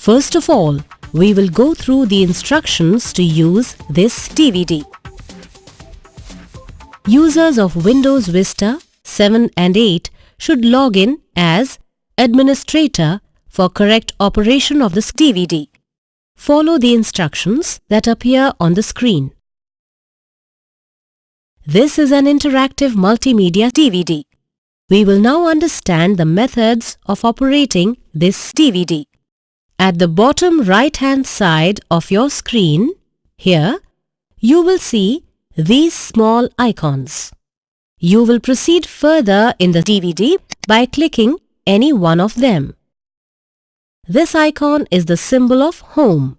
First of all, we will go through the instructions to use this DVD. Users of Windows Vista 7 and 8 should log in as administrator for correct operation of this DVD. Follow the instructions that appear on the screen. This is an interactive multimedia DVD. We will now understand the methods of operating this DVD. At the bottom right-hand side of your screen, here, you will see these small icons. You will proceed further in the DVD by clicking any one of them. This icon is the symbol of home.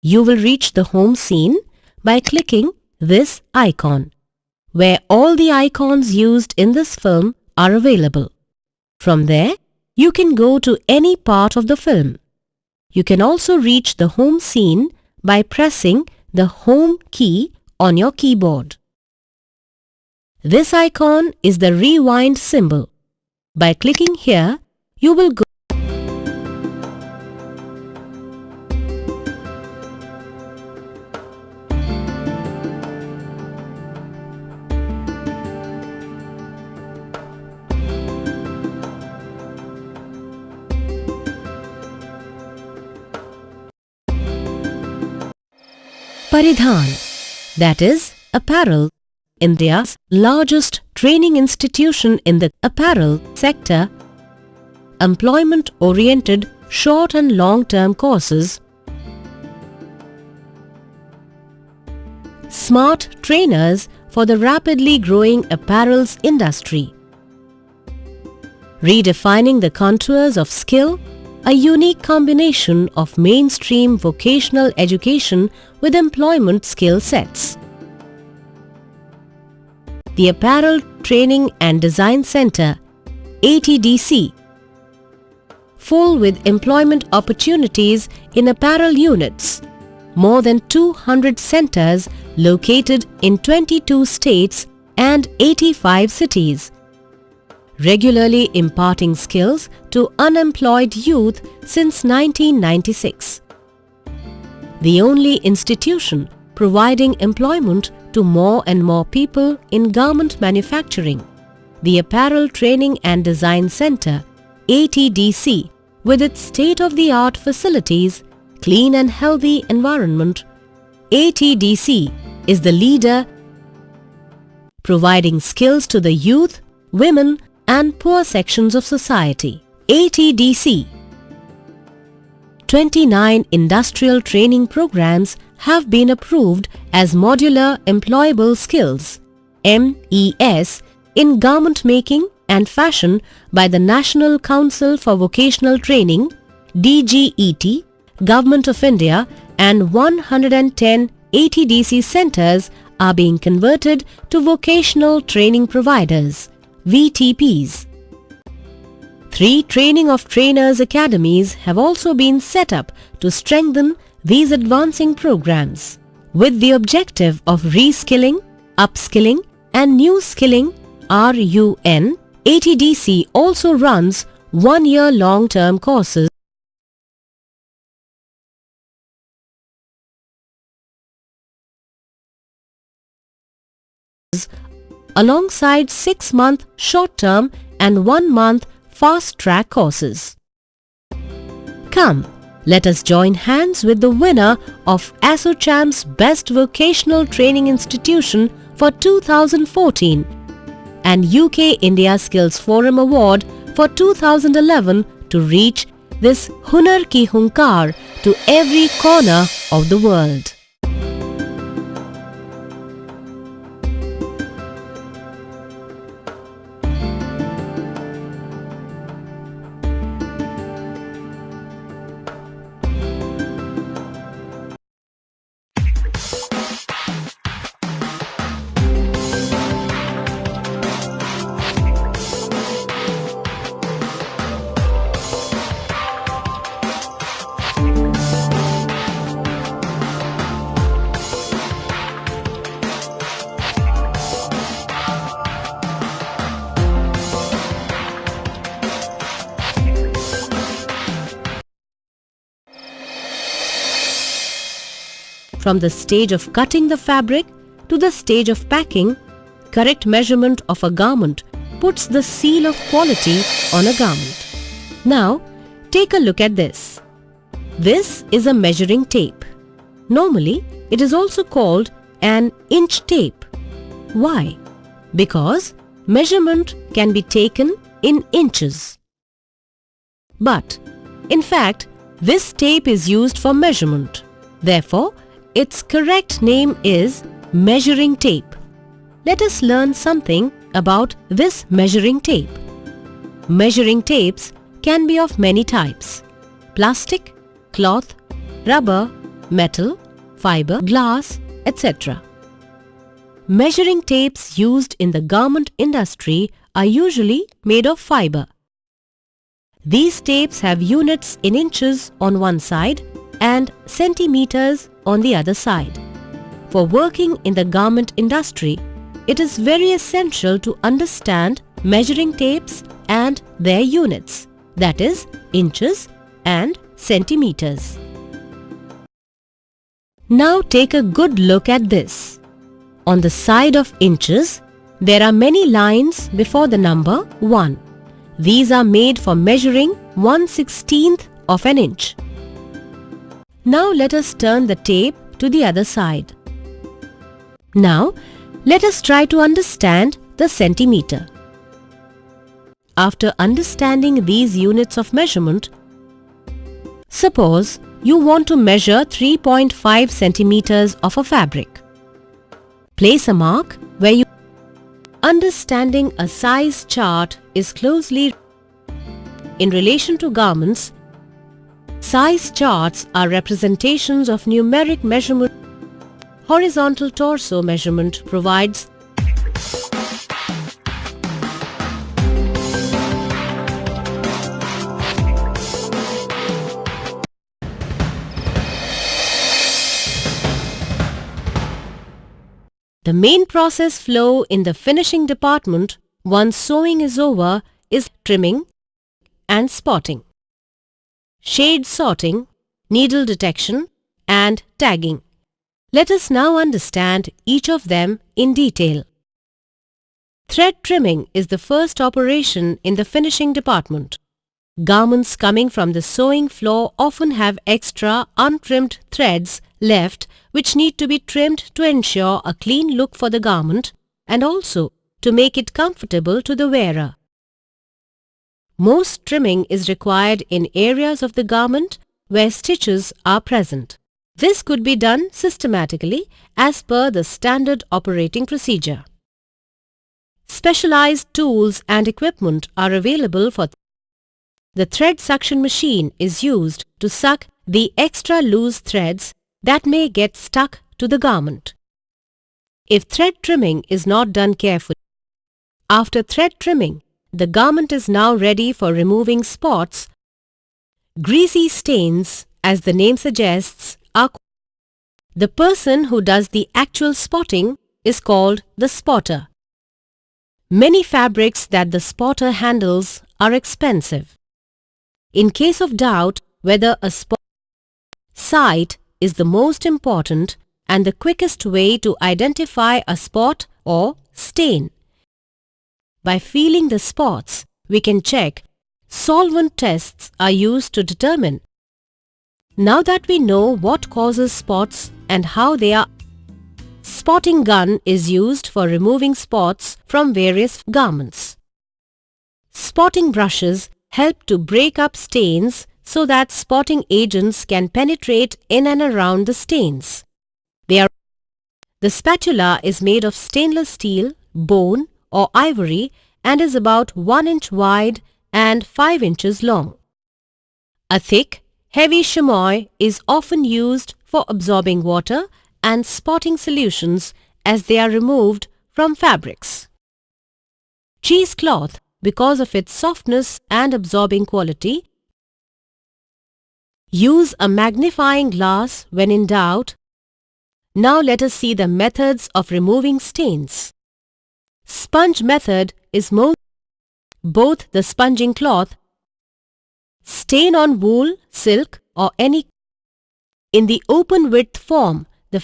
You will reach the home scene by clicking this icon, where all the icons used in this film are available. From there, you can go to any part of the film. You can also reach the home scene by pressing the home key on your keyboard. This icon is the rewind symbol. By clicking here, you will go Paridhan, that is apparel, India's largest training institution in the apparel sector, employment-oriented short and long-term courses, smart trainers for the rapidly growing apparels industry, redefining the contours of skill, a unique combination of mainstream vocational education with employment skill sets. The Apparel Training and Design Center, ATDC, full with employment opportunities in apparel units. More than 200 centers located in 22 states and 85 cities, regularly imparting skills to unemployed youth since 1996. The only institution providing employment to more and more people in garment manufacturing. The Apparel Training and Design Center, ATDC, with its state-of-the-art facilities, clean and healthy environment, ATDC is the leader providing skills to the youth, women and poor sections of society. ATDC 29 industrial training programs have been approved as Modular Employable Skills (MES) in garment making and fashion by the National Council for Vocational Training (DGET), Government of India, and 110 ATDC centers are being converted to Vocational Training Providers (VTPs). 3 Training of Trainers Academies have also been set up to strengthen these advancing programs. With the objective of reskilling, upskilling and new skilling (RUN), ATDC also runs 1-year long-term courses alongside 6-month short-term and 1-month fast-track courses. Come, let us join hands with the winner of ASSOCHAM's Best Vocational Training Institution for 2014 and UK India Skills Forum Award for 2011 to reach this Hunar Ki Hunkar to every corner of the world. from the stage of cutting the fabric to the stage of packing, correct measurement of a garment puts the seal of quality on a garment. Now, take a look at this. This is a measuring tape. Normally, it is also called an inch tape. Why? Because measurement can be taken in inches. But, in fact, this tape is used for measurement. Therefore, its correct name is measuring tape. Let us learn something about this measuring tape. Measuring tapes can be of many types: plastic, cloth, rubber, metal, fiber, glass, etc. Measuring tapes used in the garment industry are usually made of fiber. These tapes have units in inches on one side and centimeters on the other side. For working in the garment industry, it is very essential to understand measuring tapes and their units, that is, inches and centimeters. Now take a good look at this. On the side of inches, there are many lines before the number 1. These are made for measuring 1/16th of an inch. Now let us turn the tape to the other side. Now, let us try to understand the centimeter. After understanding these units of measurement, suppose you want to measure 3.5 centimeters of a fabric. Place a mark where you... Understanding a size chart is closely in relation to garments. Size charts are representations of numeric measurement. Horizontal torso measurement provides the main process flow in the finishing department once sewing is over is trimming and spotting, shade sorting, needle detection and tagging. Let us now understand each of them in detail. Thread trimming is the first operation in the finishing department. Garments coming from the sewing floor often have extra untrimmed threads left which need to be trimmed to ensure a clean look for the garment and also to make it comfortable to the wearer. Most trimming is required in areas of the garment where stitches are present. This could be done systematically as per the standard operating procedure. Specialized tools and equipment are available for the thread suction machine is used to suck the extra loose threads that may get stuck to the garment. If thread trimming is not done carefully, after thread trimming, the garment is now ready for removing spots. Greasy stains, as the name suggests, are. The person who does the actual spotting is called the spotter. Many fabrics that the spotter handles are expensive. In case of doubt whether a spot, sight is the most important and the quickest way to identify a spot or stain. By feeling the spots, we can check. Solvent tests are used to determine. Now that we know what causes spots and how they are, spotting gun is used for removing spots from various garments. Spotting brushes help to break up stains so that spotting agents can penetrate in and around the stains. The spatula is made of stainless steel, bone or ivory and is about 1 inch wide and 5 inches long. A thick, heavy chamois is often used for absorbing water and spotting solutions as they are removed from fabrics. Cheesecloth, because of its softness and absorbing quality, use a magnifying glass when in doubt. Now let us see the methods of removing stains. Sponge method is both the sponging cloth, stain on wool, silk or any. In the open width form, the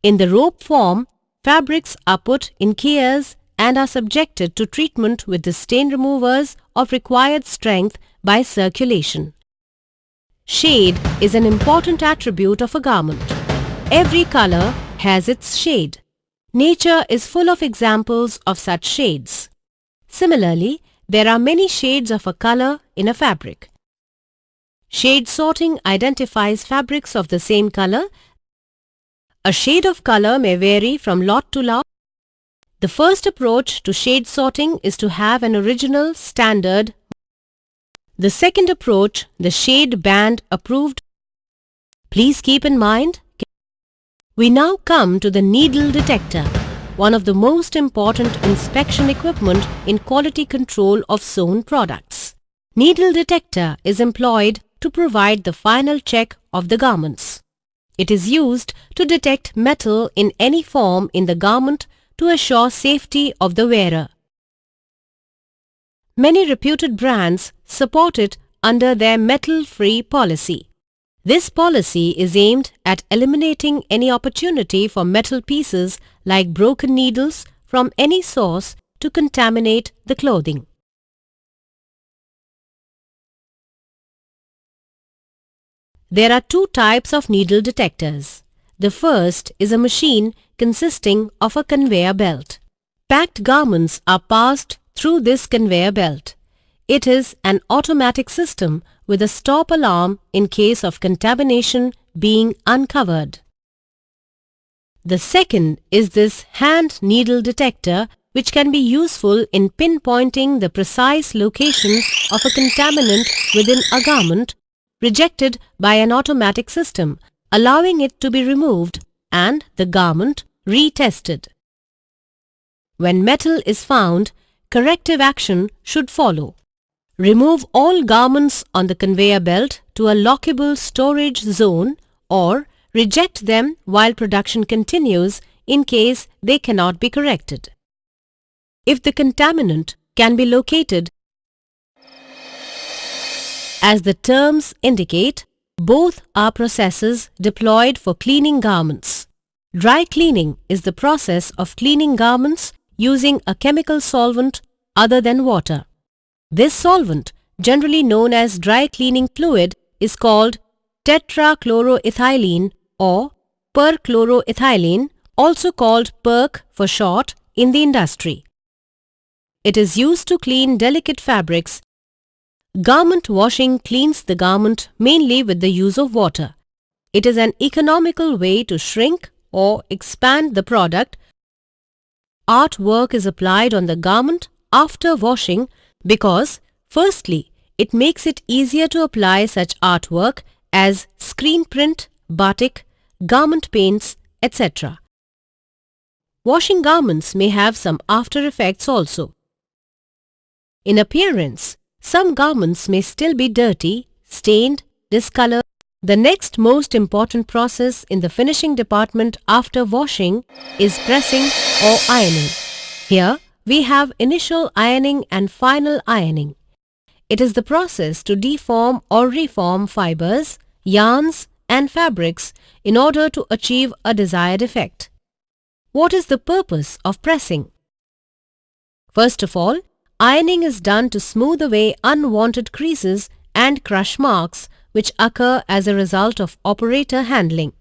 In the rope form, fabrics are put in keyers and are subjected to treatment with the stain removers of required strength by circulation. Shade is an important attribute of a garment. Every color has its shade. Nature is full of examples of such shades. Similarly, there are many shades of a color in a fabric. Shade sorting identifies fabrics of the same color. A shade of color may vary from lot to lot. The first approach to shade sorting is to have an original standard. The second approach, the shade band approved. Please keep in mind, we now come to the needle detector, one of the most important inspection equipment in quality control of sewn products. Needle detector is employed to provide the final check of the garments. It is used to detect metal in any form in the garment to assure safety of the wearer. Many reputed brands support it under their metal-free policy. This policy is aimed at eliminating any opportunity for metal pieces like broken needles from any source to contaminate the clothing. There are two types of needle detectors. The first is a machine consisting of a conveyor belt. Packed garments are passed through this conveyor belt. It is an automatic system with a stop alarm in case of contamination being uncovered. The second is this hand needle detector, which can be useful in pinpointing the precise location of a contaminant within a garment rejected by an automatic system, allowing it to be removed and the garment retested. When metal is found, corrective action should follow. Remove all garments on the conveyor belt to a lockable storage zone or reject them while production continues in case they cannot be corrected. If the contaminant can be located, as the terms indicate, both are processes deployed for cleaning garments. Dry cleaning is the process of cleaning garments using a chemical solvent other than water. This solvent, generally known as dry cleaning fluid, is called tetrachloroethylene or perchloroethylene, also called PERC for short, in the industry. It is used to clean delicate fabrics. Garment washing cleans the garment mainly with the use of water. It is an economical way to shrink or expand the product. Artwork is applied on the garment after washing because, firstly, it makes it easier to apply such artwork as screen print, batik, garment paints, etc. Washing garments may have some after effects also. In appearance, some garments may still be dirty, stained, discolored. The next most important process in the finishing department after washing is pressing or ironing. Here we have initial ironing and final ironing. It is the process to deform or reform fibers, yarns and fabrics in order to achieve a desired effect. What is the purpose of pressing? First of all, ironing is done to smooth away unwanted creases and crush marks which occur as a result of operator handling.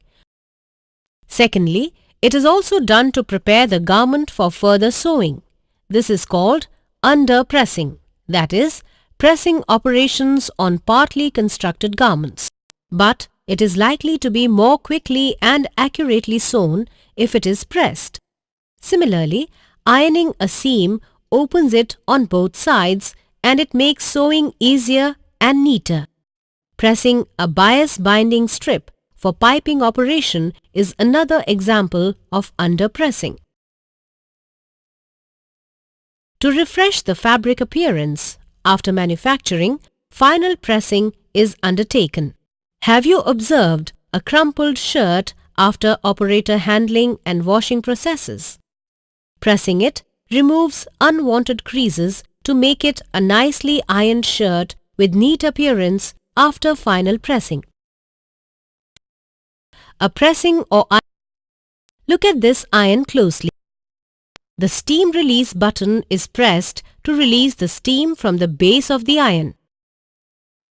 Secondly, it is also done to prepare the garment for further sewing. This is called under-pressing, that is, pressing operations on partly constructed garments. But it is likely to be more quickly and accurately sewn if it is pressed. Similarly, ironing a seam opens it on both sides and it makes sewing easier and neater. Pressing a bias binding strip for piping operation is another example of under-pressing. To refresh the fabric appearance, after manufacturing, final pressing is undertaken. Have you observed a crumpled shirt after operator handling and washing processes? Pressing it removes unwanted creases to make it a nicely ironed shirt with neat appearance after final pressing. A pressing or Look at this iron closely. The steam release button is pressed to release the steam from the base of the iron.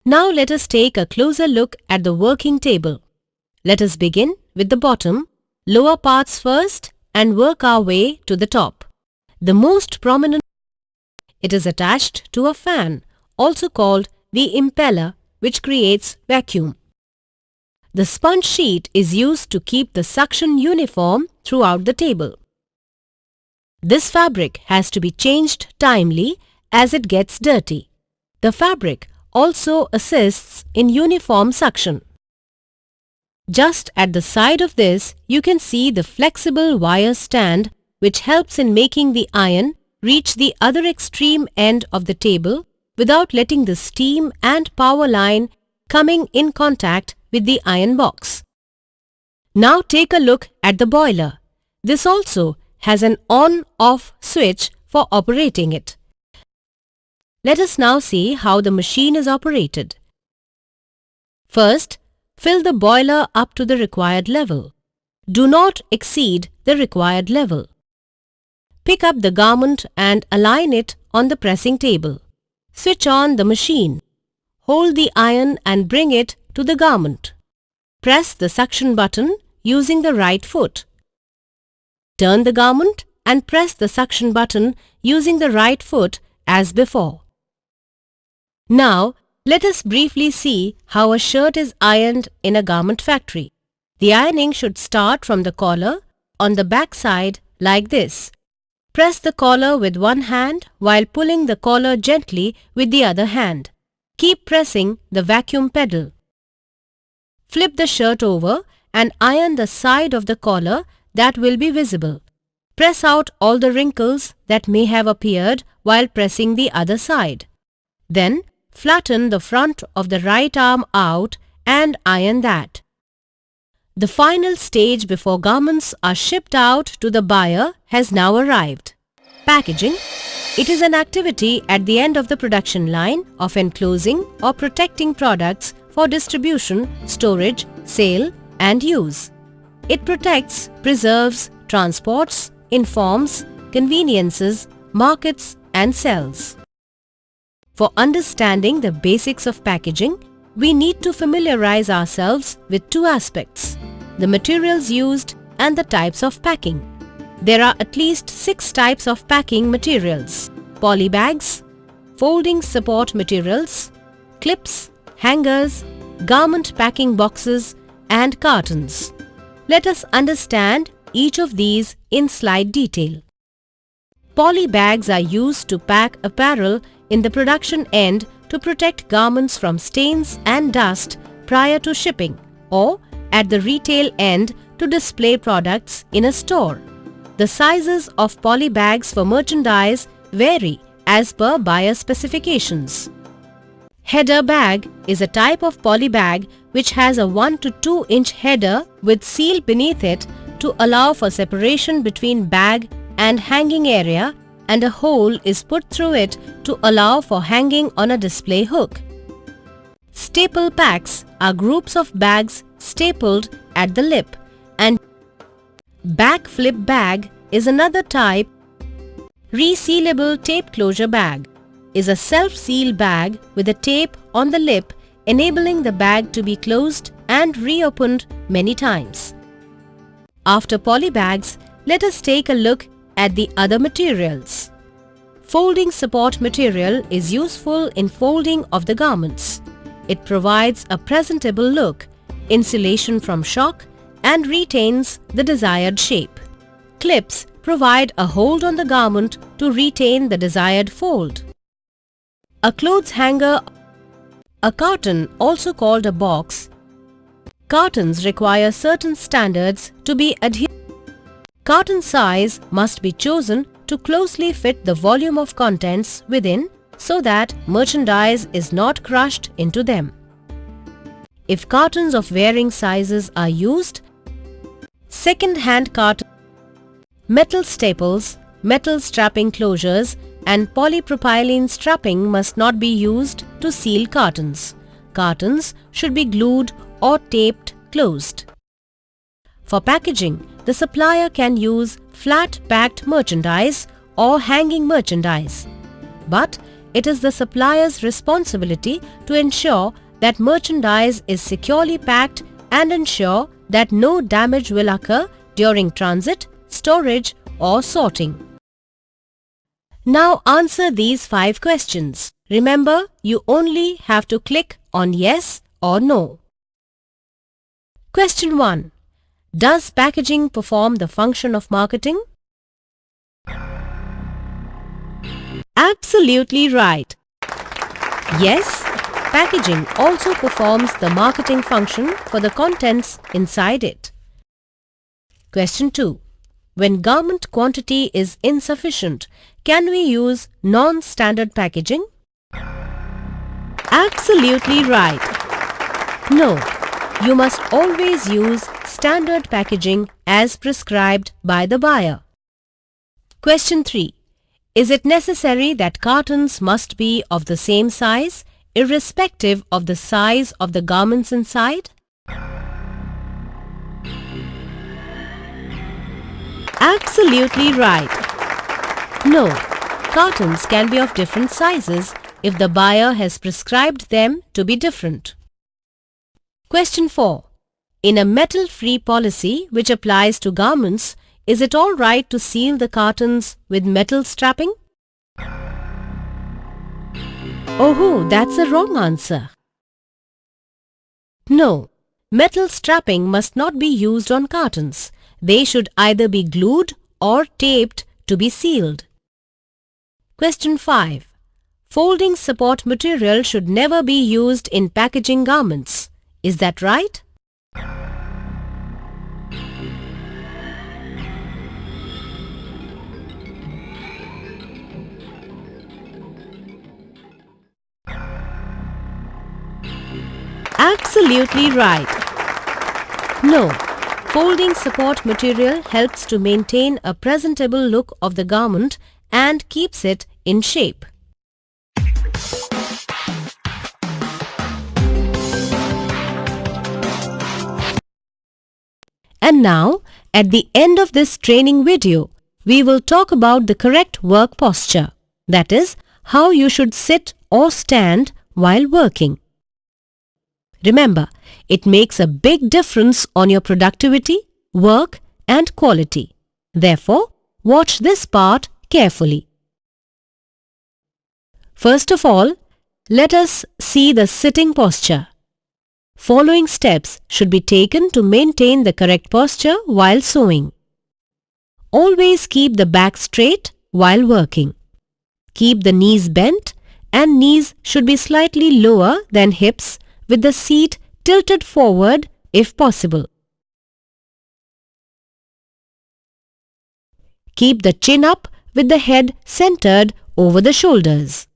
Now let us take a closer look at the working table. Let us begin with the bottom, lower parts first, and work our way to the top. The most prominent, it is attached to a fan, also called the impeller, which creates vacuum. The sponge sheet is used to keep the suction uniform throughout the table. This fabric has to be changed timely as it gets dirty. The fabric also assists in uniform suction. Just at the side of this, you can see the flexible wire stand which helps in making the iron reach the other extreme end of the table without letting the steam and power line coming in contact with the iron box. Now take a look at the boiler. This also has an on-off switch for operating it. Let us now see how the machine is operated. First, fill the boiler up to the required level. Do not exceed the required level. Pick up the garment and align it on the pressing table. Switch on the machine. Hold the iron and bring it to the garment. Press the suction button using the right foot. Turn the garment and press the suction button using the right foot as before. Now, let us briefly see how a shirt is ironed in a garment factory. The ironing should start from the collar on the back side like this. Press the collar with one hand while pulling the collar gently with the other hand. Keep pressing the vacuum pedal. Flip the shirt over and iron the side of the collar that will be visible. Press out all the wrinkles that may have appeared while pressing the other side. Then, flatten the front of the right arm out and iron that. The final stage before garments are shipped out to the buyer has now arrived. Packaging. It is an activity at the end of the production line of enclosing or protecting products for distribution, storage, sale, and use. It protects, preserves, transports, informs, conveniences, markets, and sells. For understanding the basics of packaging, we need to familiarize ourselves with two aspects: the materials used and the types of packing. There are at least 6 types of packing materials: polybags, folding support materials, clips, hangers, garment packing boxes, and cartons. Let us understand each of these in slight detail. Polybags are used to pack apparel in the production end to protect garments from stains and dust prior to shipping, or at the retail end to display products in a store. The sizes of polybags for merchandise vary as per buyer specifications. Header bag is a type of polybag which has a 1 to 2 inch header with seal beneath it to allow for separation between bag and hanging area, and a hole is put through it to allow for hanging on a display hook. Staple packs are groups of bags stapled at the lip, and back flip bag is another type. Resealable tape closure bag is a self-seal bag with a tape on the lip, enabling the bag to be closed and reopened many times. After polybags, let us take a look at the other materials. Folding support material is useful in folding of the garments. It provides a presentable look, insulation from shock, and retains the desired shape. Clips provide a hold on the garment to retain the desired fold. A clothes hanger, a carton, also called a box. Cartons require certain standards to be adhered. Carton size must be chosen to closely fit the volume of contents within so that merchandise is not crushed into them. If cartons of varying sizes are used, second-hand cartons, metal staples, metal strapping closures, and polypropylene strapping must not be used to seal cartons. Cartons should be glued or taped closed. For packaging, the supplier can use flat-packed merchandise or hanging merchandise. But it is the supplier's responsibility to ensure that merchandise is securely packed and ensure that no damage will occur during transit, storage or sorting. Now answer these 5 questions. Remember, you only have to click on yes or no. Question 1. Does packaging perform the function of marketing? Absolutely right. Yes, packaging also performs the marketing function for the contents inside it. Question 2. When garment quantity is insufficient, can we use non-standard packaging? Absolutely right. No, you must always use standard packaging as prescribed by the buyer. Question 3. Is it necessary that cartons must be of the same size, irrespective of the size of the garments inside? Absolutely right. No, cartons can be of different sizes if the buyer has prescribed them to be different. Question 4. In a metal-free policy which applies to garments, is it all right to seal the cartons with metal strapping? Oh, that's a wrong answer. No, metal strapping must not be used on cartons. They should either be glued or taped to be sealed. Question 5. Folding support material should never be used in packaging garments. Is that right? Absolutely right. No, folding support material helps to maintain a presentable look of the garment and keeps it in shape. And now, at the end of this training video, we will talk about the correct work posture. That is, how you should sit or stand while working. Remember, it makes a big difference on your productivity, work and quality. Therefore, watch this part carefully. First of all, let us see the sitting posture. Following steps should be taken to maintain the correct posture while sewing. Always keep the back straight while working. Keep the knees bent and knees should be slightly lower than hips with the seat tilted forward if possible. Keep the chin up with the head centered over the shoulders.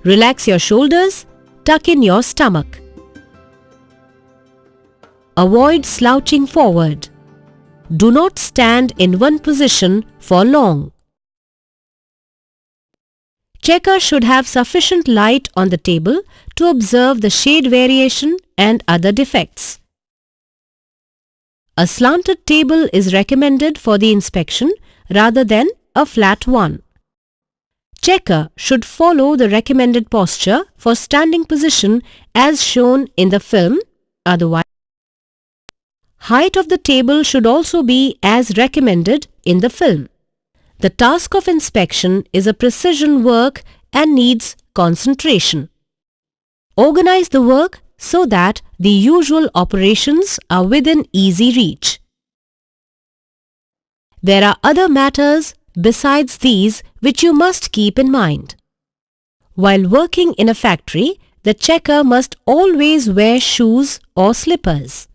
Relax your shoulders, tuck in your stomach. Avoid slouching forward. Do not stand in one position for long. Checker should have sufficient light on the table to observe the shade variation and other defects. A slanted table is recommended for the inspection rather than a flat one. Checker should follow the recommended posture for standing position as shown in the film, otherwise, height of the table should also be as recommended in the film. The task of inspection is a precision work and needs concentration. Organize the work so that the usual operations are within easy reach. There are other matters besides these which you must keep in mind. While working in a factory, the checker must always wear shoes or slippers.